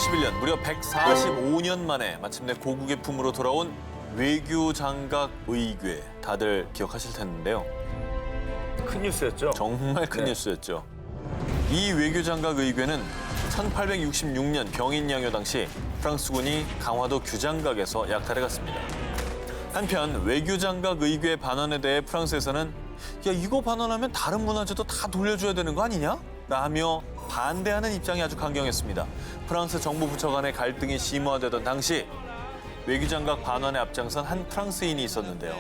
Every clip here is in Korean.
2011년 무려 145년 만에 마침내 고국의 품으로 돌아온 외교 장각 의궤, 다들 기억하실 텐데요. 큰 뉴스였죠? 정말 큰 뉴스였죠. 이 외교 장각 의궤는 1866년 병인양요 당시 프랑스군이 강화도 규장각에서 약탈해 갔습니다. 한편 외교 장각 의궤 반환에 대해 프랑스에서는 야, 이거 반환하면 다른 문화재도 다 돌려줘야 되는 거 아니냐? 라며 반대하는 입장이 아주 강경했습니다. 프랑스 정부 부처 간의 갈등이 심화되던 당시 외교장각 반환에 앞장선 한 프랑스인이 있었는데요.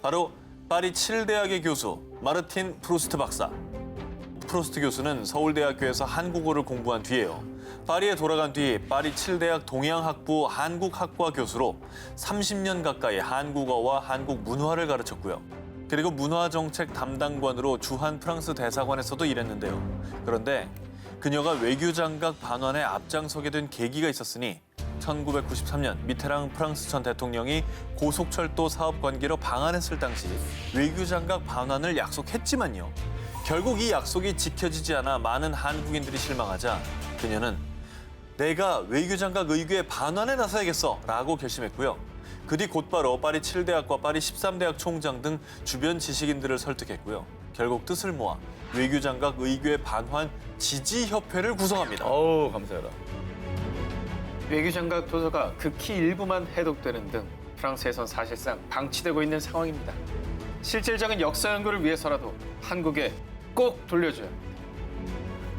바로 파리 7대학의 교수 마르틴 프루스트 박사. 프루스트 교수는 서울대학교에서 한국어를 공부한 뒤에요. 파리에 돌아간 뒤 파리 7대학 동양학부 한국학과 교수로 30년 가까이 한국어와 한국 문화를 가르쳤고요. 그리고 문화정책 담당관으로 주한 프랑스 대사관에서도 일했는데요. 그런데 그녀가 외교장각 반환에 앞장서게 된 계기가 있었으니 1993년 미테랑 프랑스 전 대통령이 고속철도 사업 관계로 방한했을 당시 외교장각 반환을 약속했지만요. 결국 이 약속이 지켜지지 않아 많은 한국인들이 실망하자 그녀는 내가 외교장각 의궤 반환에 나서야겠어 라고 결심했고요. 그 뒤 곧바로 파리 7대학과 파리 13대학 총장 등 주변 지식인들을 설득했고요. 결국 뜻을 모아 외교장각 의궤 반환 지지협회를 구성합니다. 어우, 감사해라. 외교장각 도서가 극히 일부만 해독되는 등 프랑스에선 사실상 방치되고 있는 상황입니다. 실질적인 역사 연구를 위해서라도 한국에 꼭 돌려줘야 합니다.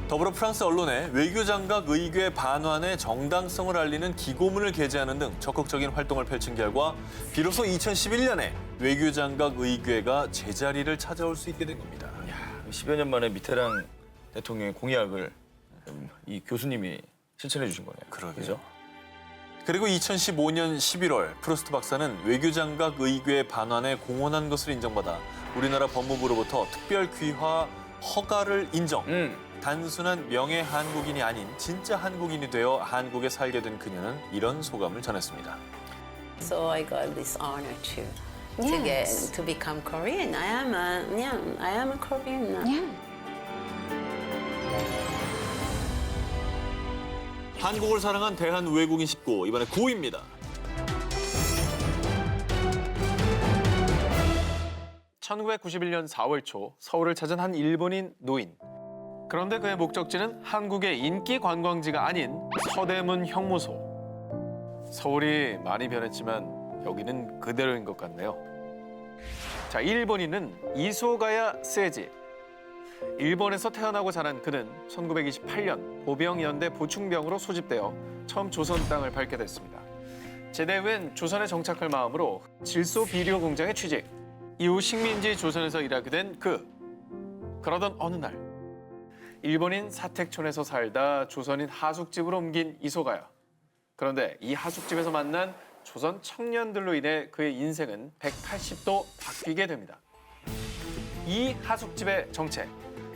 더불어 프랑스 언론에 외교장각 의궤 반환의 정당성을 알리는 기고문을 게재하는 등 적극적인 활동을 펼친 결과 비로소 2011년에 외교장각 의궤가 제자리를 찾아올 수 있게 된 겁니다. 야, 10여 년 만에 미테랑 대통령의 공약을 이 교수님이 실천해 주신 거네요. 그러게요. 그죠? 그리고 2015년 11월 프루스트 박사는 외교장각 의궤 반환에 공헌한 것을 인정받아 우리나라 법무부로부터 특별 귀화 허가를 인정. 단순한 명예 한국인이 아닌 진짜 한국인이 되어 한국에 살게 된 그녀는 이런 소감을 전했습니다. So I got this honor to become Korean. I am a Korean now. 한국을 사랑한 대한 외국인 19, 이번에 9위입니다. (1991년 4월) 초 서울을 찾은 한 일본인 노인. 그런데 그의 목적지는 한국의 인기 관광지가 아닌 서대문 형무소. 서울이 많이 변했지만 여기는 그대로인 것 같네요. 자, 이 일본인은 이소가야 세지. 일본에서 태어나고 자란 그는 1928년 보병연대 보충병으로 소집되어 처음 조선 땅을 밟게 됐습니다. 제대 후엔 조선에 정착할 마음으로 질소 비료 공장에 취직. 이후 식민지 조선에서 일하게 된 그러던 어느 날 일본인 사택촌에서 살다 조선인 하숙집으로 옮긴 이소가야. 그런데 이 하숙집에서 만난 조선 청년들로 인해 그의 인생은 180도 바뀌게 됩니다. 이 하숙집의 정체,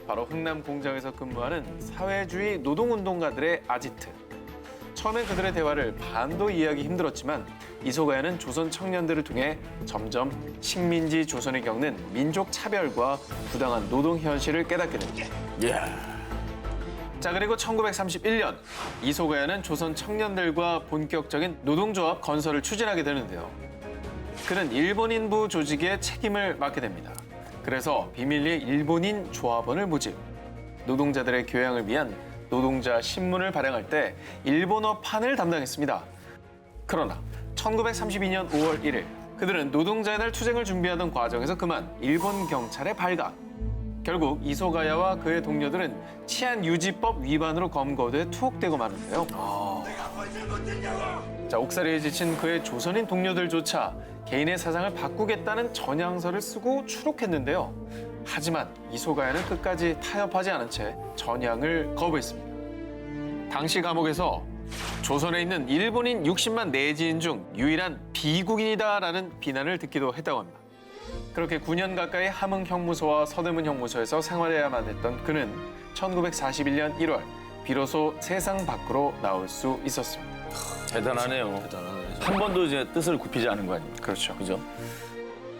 바로 흥남 공장에서 근무하는 사회주의 노동운동가들의 아지트. 처음엔 그들의 대화를 반도 이해하기 힘들었지만 이소가야는 조선 청년들을 통해 점점 식민지 조선이 겪는 민족 차별과 부당한 노동 현실을 깨닫게 됩니다. 자, 그리고 1931년 이소가야는 조선 청년들과 본격적인 노동조합 건설을 추진하게 되는데요. 그는 일본인부 조직의 책임을 맡게 됩니다. 그래서 비밀리에 일본인 조합원을 모집. 노동자들의 교양을 위한 노동자 신문을 발행할 때 일본어판을 담당했습니다. 그러나 1932년 5월 1일 그들은 노동자의 날 투쟁을 준비하던 과정에서 그만 일본 경찰에 발각. 결국 이소가야와 그의 동료들은 치안유지법 위반으로 검거돼 투옥되고 마는데요. 자, 옥살이에 지친 그의 조선인 동료들조차 개인의 사상을 바꾸겠다는 전향서를 쓰고 추록했는데요. 하지만 이소가야는 끝까지 타협하지 않은 채 전향을 거부했습니다. 당시 감옥에서 조선에 있는 일본인 60만 내지인 중 유일한 비국인이다라는 비난을 듣기도 했다고 합니다. 그렇게 9년 가까이 함흥 형무소와 서대문 형무소에서 생활해야만 했던 그는 1941년 1월 비로소 세상 밖으로 나올 수 있었습니다. 대단하네요. 대단하네. 한 번도 이제 뜻을 굽히지 않은 거 아닙니까? 그렇죠. 그죠?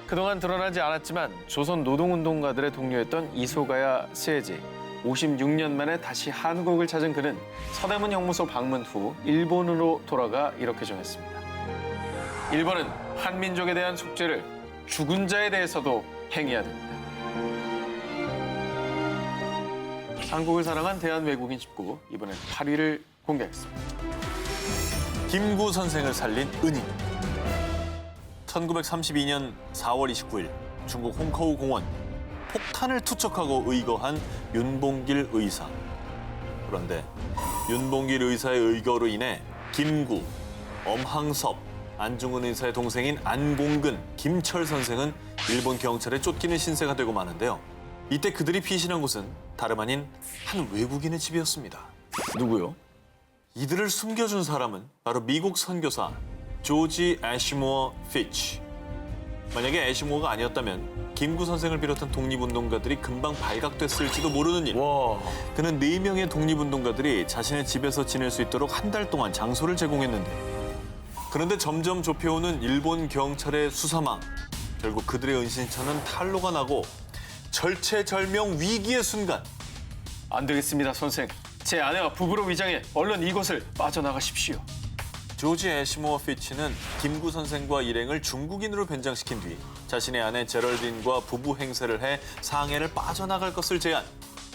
그동안 드러나지 않았지만 조선 노동운동가들의 동료였던 이소가야 세지. 56년 만에 다시 한국을 찾은 그는 서대문 형무소 방문 후 일본으로 돌아가 이렇게 정했습니다. 일본은 한민족에 대한 속죄를 죽은 자에 대해서도 행해야 됩니다. 한국을 사랑한 대한외국인 19, 이번엔 8위를 공개하겠습니다. 김구 선생을 살린 은인. 1932년 4월 29일 중국 홍커우 공원 폭탄을 투척하고 의거한 윤봉길 의사. 그런데 윤봉길 의사의 의거로 인해 김구, 엄항섭, 안중근 의사의 동생인 안봉근, 김철 선생은 일본 경찰에 쫓기는 신세가 되고 마는데요. 이때 그들이 피신한 곳은 다름 아닌 한 외국인의 집이었습니다. 누구요? 이들을 숨겨준 사람은 바로 미국 선교사 조지 애쉬모어 피치. 만약에 애쉬모어가 아니었다면 김구 선생을 비롯한 독립운동가들이 금방 발각됐을지도 모르는 일. 와. 그는 4명의 독립운동가들이 자신의 집에서 지낼 수 있도록 한 달 동안 장소를 제공했는데, 그런데 점점 좁혀오는 일본 경찰의 수사망. 결국 그들의 은신처는 탄로가 나고 절체절명 위기의 순간. 안 되겠습니다, 선생. 제 아내와 부부로 위장해 얼른 이곳을 빠져나가십시오. 조지 애쉬모어 피치는 김구 선생과 일행을 중국인으로 변장시킨 뒤 자신의 아내 제럴딘과 부부 행세를 해 상해를 빠져나갈 것을 제안.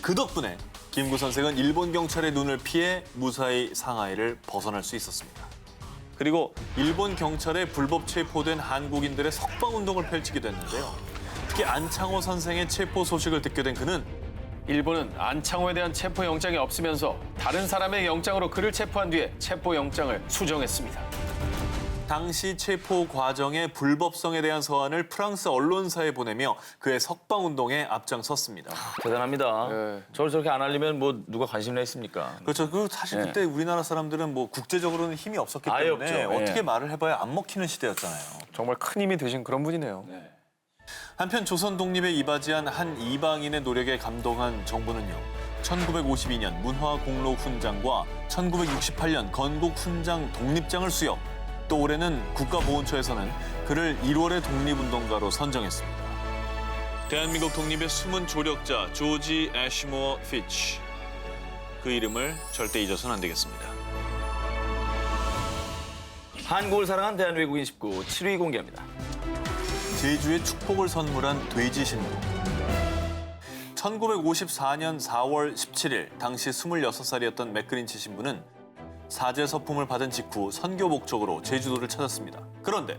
그 덕분에 김구 선생은 일본 경찰의 눈을 피해 무사히 상하이를 벗어날 수 있었습니다. 그리고 일본 경찰에 불법 체포된 한국인들의 석방운동을 펼치게 됐는데요. 특히 안창호 선생의 체포 소식을 듣게 된 그는 일본은 안창호에 대한 체포 영장이 없으면서 다른 사람의 영장으로 그를 체포한 뒤에 체포 영장을 수정했습니다. 당시 체포 과정의 불법성에 대한 서한을 프랑스 언론사에 보내며 그의 석방운동에 앞장섰습니다. 대단합니다. 네. 저를 저렇게 안 알리면 뭐 누가 관심을 했습니까? 그렇죠. 그 사실 네. 그때 우리나라 사람들은 뭐 국제적으로는 힘이 없었기 아예 때문에 없죠. 어떻게 예. 말을 해봐야 안 먹히는 시대였잖아요. 정말 큰 힘이 되신 그런 분이네요. 한편 조선 독립에 이바지한 한 이방인의 노력에 감동한 정부는요. 1952년 문화공로 훈장과 1968년 건국 훈장 독립장을 수여. 또 올해는 국가보훈처에서는 그를 1월의 독립운동가로 선정했습니다. 대한민국 독립의 숨은 조력자 조지 애쉬모어 피치. 그 이름을 절대 잊어서는 안 되겠습니다. 한국을 사랑한 대한외국인 19, 7위 공개합니다. 제주의 축복을 선물한 돼지 신부. 1954년 4월 17일 당시 26살이었던 맥그린치 신부는 사제 서품을 받은 직후 선교 목적으로 제주도를 찾았습니다. 그런데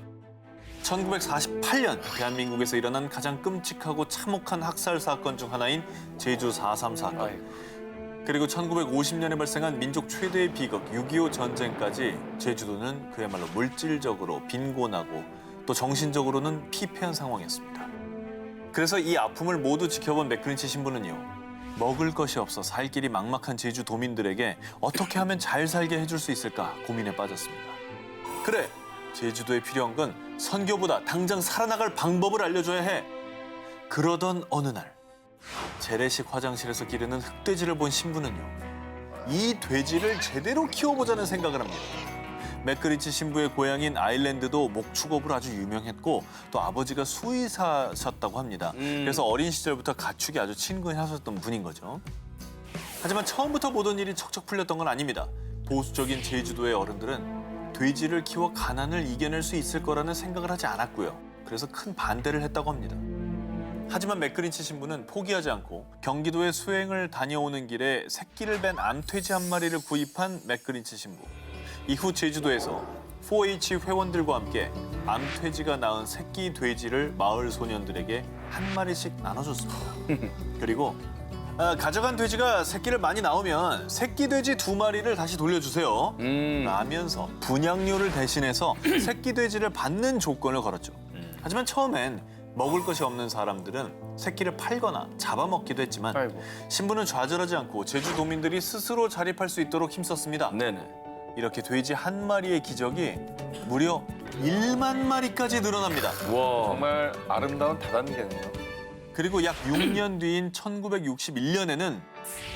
1948년 대한민국에서 일어난 가장 끔찍하고 참혹한 학살 사건 중 하나인 제주 4.3 사건. 그리고 1950년에 발생한 민족 최대의 비극 6.25 전쟁까지 제주도는 그야말로 물질적으로 빈곤하고 또 정신적으로는 피폐한 상황이었습니다. 그래서 이 아픔을 모두 지켜본 맥그린치 신부는요. 먹을 것이 없어 살 길이 막막한 제주 도민들에게 어떻게 하면 잘 살게 해줄 수 있을까 고민에 빠졌습니다. 그래, 제주도에 필요한 건 선교보다 당장 살아나갈 방법을 알려줘야 해. 그러던 어느 날 재래식 화장실에서 기르는 흑돼지를 본 신부는요. 이 돼지를 제대로 키워보자는 생각을 합니다. 맥그린치 신부의 고향인 아일랜드도 목축업으로 아주 유명했고 또 아버지가 수의사셨다고 합니다. 그래서 어린 시절부터 가축이 아주 친근하셨던 분인 거죠. 하지만 처음부터 모든 일이 척척 풀렸던 건 아닙니다. 보수적인 제주도의 어른들은 돼지를 키워 가난을 이겨낼 수 있을 거라는 생각을 하지 않았고요. 그래서 큰 반대를 했다고 합니다. 하지만 맥그린치 신부는 포기하지 않고 경기도에 수행을 다녀오는 길에 새끼를 뺀 암돼지 한 마리를 구입한 맥그린치 신부. 이후 제주도에서 4H 회원들과 함께 암돼지가 낳은 새끼 돼지를 마을 소년들에게 한 마리씩 나눠줬습니다. 그리고 가져간 돼지가 새끼를 많이 낳으면 새끼 돼지 2마리를 다시 돌려주세요. 라면서 분양료를 대신해서 새끼 돼지를 받는 조건을 걸었죠. 하지만 처음엔 먹을 것이 없는 사람들은 새끼를 팔거나 잡아먹기도 했지만 아이고. 신부는 좌절하지 않고 제주도민들이 스스로 자립할 수 있도록 힘썼습니다. 네네. 이렇게 돼지 한 마리의 기적이 무려 1만 마리까지 늘어납니다. 와. 정말 아름다운 다단계네요. 그리고 약 6년 뒤인 1961년에는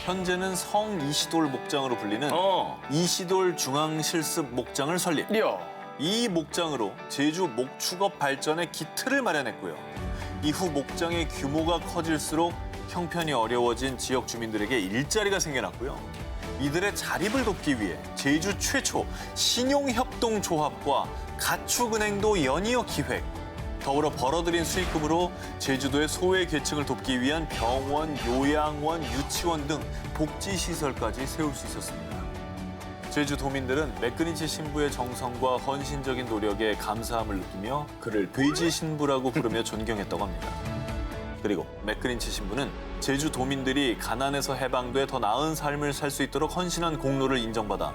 현재는 성 이시돌 목장으로 불리는 이시돌 중앙실습 목장을 설립. 이야. 이 목장으로 제주 목축업 발전의 기틀을 마련했고요. 이후 목장의 규모가 커질수록 형편이 어려워진 지역 주민들에게 일자리가 생겨났고요. 이들의 자립을 돕기 위해 제주 최초 신용협동조합과 가축은행도 연이어 기획. 더불어 벌어들인 수익금으로 제주도의 소외계층을 돕기 위한 병원, 요양원, 유치원 등 복지시설까지 세울 수 있었습니다. 제주 도민들은 맥그린치 신부의 정성과 헌신적인 노력에 감사함을 느끼며 그를 돼지 신부라고 부르며 존경했다고 합니다. 그리고 맥그린치 신부는 제주 도민들이 가난에서 해방돼 더 나은 삶을 살 수 있도록 헌신한 공로를 인정받아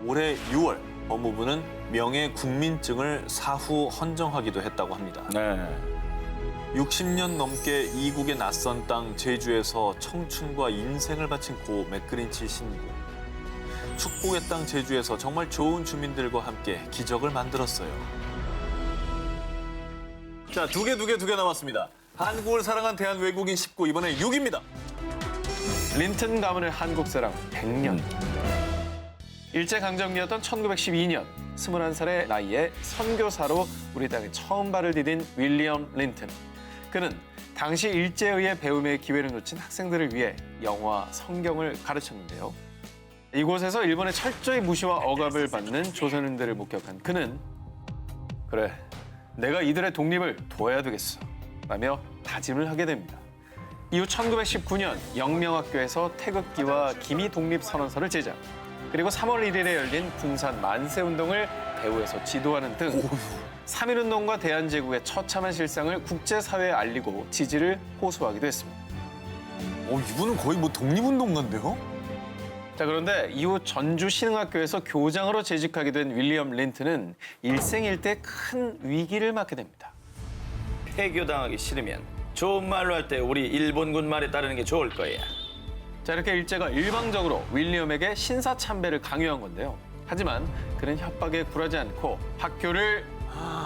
올해 6월 법무부는 명예 국민증을 사후 헌정하기도 했다고 합니다. 네. 60년 넘게 이국의 낯선 땅 제주에서 청춘과 인생을 바친 고 맥그린치 신부. 축복의 땅 제주에서 정말 좋은 주민들과 함께 기적을 만들었어요. 자, 두 개 남았습니다. 한국을 사랑한 대한 외국인 19, 이번에 6입니다. 린튼 가문의 한국 사랑 100년. 일제강점기였던 1912년 21살의 나이에 선교사로 우리 땅에 처음 발을 디딘 윌리엄 린튼. 그는 당시 일제에 의해 배움의 기회를 놓친 학생들을 위해 영어와 성경을 가르쳤는데요. 이곳에서 일본의 철저히 무시와 억압을 받는 조선인들을 목격한 그는 그래, 내가 이들의 독립을 도와야 되겠어 라며 다짐을 하게 됩니다. 이후 1919년 영명학교에서 태극기와 기미 독립선언서를 제작, 그리고 3월 1일에 열린 군산 만세운동을 대우에서 지도하는 등 3.1운동과 대한제국의 처참한 실상을 국제사회에 알리고 지지를 호소하기도 했습니다. 이분은 거의 뭐 독립운동가인데요? 자, 그런데 이후 전주 신흥학교에서 교장으로 재직하게 된 윌리엄 린튼은 일생일대 큰 위기를 맞게 됩니다. 폐교당하기 싫으면 좋은 말로 할 때 우리 일본군 말에 따르는 게 좋을 거야. 자, 이렇게 일제가 일방적으로 윌리엄에게 신사참배를 강요한 건데요. 하지만 그는 협박에 굴하지 않고 학교를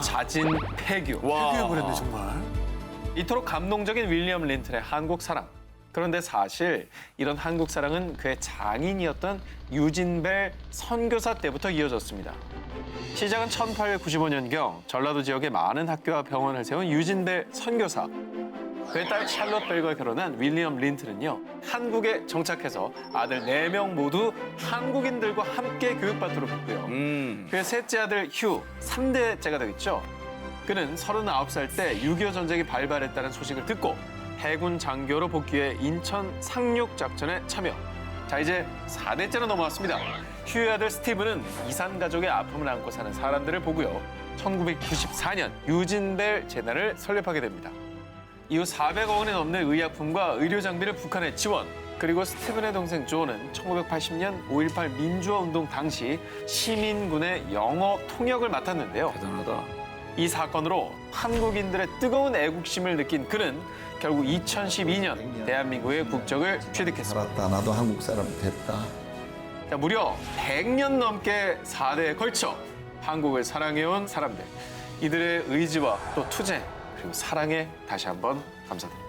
자진 폐교. 폐교해버렸네, 정말. 이토록 감동적인 윌리엄 린튼의 한국 사랑. 그런데 사실 이런 한국 사랑은 그의 장인이었던 유진벨 선교사 때부터 이어졌습니다. 시작은 1895년경 전라도 지역에 많은 학교와 병원을 세운 유진벨 선교사. 그의 딸 샬롯 벨과 결혼한 윌리엄 린튼은요, 한국에 정착해서 아들 4명 모두 한국인들과 함께 교육받도록 했고요. 그의 셋째 아들 휴, 3대째가 되겠죠. 그는 39살 때 6.25 전쟁이 발발했다는 소식을 듣고 해군 장교로 복귀해 인천 상륙 작전에 참여. 자, 이제 4대째로 넘어왔습니다. 휴의 아들 스티브는 이산 가족의 아픔을 안고 사는 사람들을 보고요. 1994년 유진벨 재단을 설립하게 됩니다. 이후 400억 원이 넘는 의약품과 의료 장비를 북한에 지원. 그리고 스티븐의 동생 조는 1980년 5.18 민주화 운동 당시 시민군의 영어 통역을 맡았는데요. 대단하다. 이 사건으로 한국인들의 뜨거운 애국심을 느낀 그는 결국 2012년 대한민국의 국적을 취득했습니다. 살았다. 나도 한국 사람 됐다. 자, 무려 100년 넘게 4대에 걸쳐 한국을 사랑해온 사람들. 이들의 의지와 또 투쟁, 그리고 사랑에 다시 한번 감사드립니다.